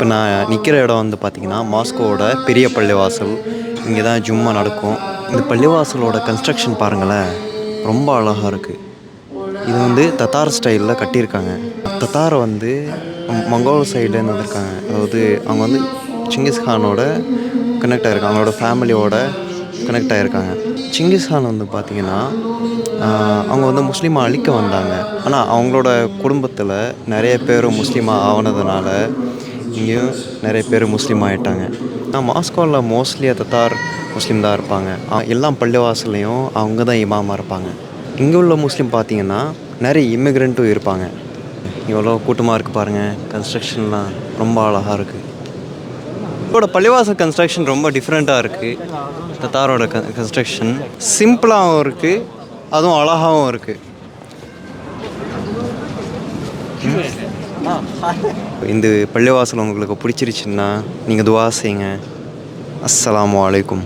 இப்போ நான் நிற்கிற இடம் வந்து பார்த்திங்கன்னா மாஸ்கோவோட பெரிய பள்ளிவாசல். இங்கே தான் ஜும்மா நடக்கும். இந்த பள்ளிவாசலோட கன்ஸ்ட்ரக்ஷன் பாருங்களேன், ரொம்ப அழகாக இருக்குது. இது வந்து தத்தார் ஸ்டைலில் கட்டியிருக்காங்க. தத்தாரை வந்து மங்கோல் சைட்லேருந்து வந்திருக்காங்க. அதாவது அவங்க வந்து சிங்கிஸ்கானோட கனெக்ட் ஆகிருக்காங்க, அவங்களோட ஃபேமிலியோட கனெக்ட் ஆகிருக்காங்க. சிங்கிஸ்கான் வந்து பார்த்திங்கன்னா அவங்க வந்து முஸ்லீமை அழிக்க வந்தாங்க. ஆனால் அவங்களோட குடும்பத்தில் நிறைய பேர் முஸ்லீமாக ஆனதுனால இங்கேயும் நிறைய பேர் முஸ்லீம் ஆகிட்டாங்க. மாஸ்கோவில் மோஸ்ட்லி தத்தார் முஸ்லீம் தான் இருப்பாங்க. எல்லா பள்ளிவாசல்லையும் அவங்க தான் இமாமாக இருப்பாங்க. இங்கே உள்ள முஸ்லீம் பார்த்திங்கன்னா நிறைய இமிக்ரெண்ட்டும் இருப்பாங்க. எவ்வளோ கூட்டமாக இருக்குது பாருங்கள். கன்ஸ்ட்ரக்ஷன்லாம் ரொம்ப அழகாக இருக்குது. இதோட பள்ளிவாசல் கன்ஸ்ட்ரக்ஷன் ரொம்ப டிஃப்ரெண்ட்டாக இருக்குது. தத்தாரோட கன்ஸ்ட்ரக்ஷன் சிம்பிளாகவும் இருக்குது, அதுவும் அழகாகவும் இருக்குது. இந்த பள்ளிவாசல் உங்களுக்கு பிடிச்சிருச்சுன்னா நீங்கள் துவா செய்யுங்க. அஸ்ஸலாமு அலைக்கும்.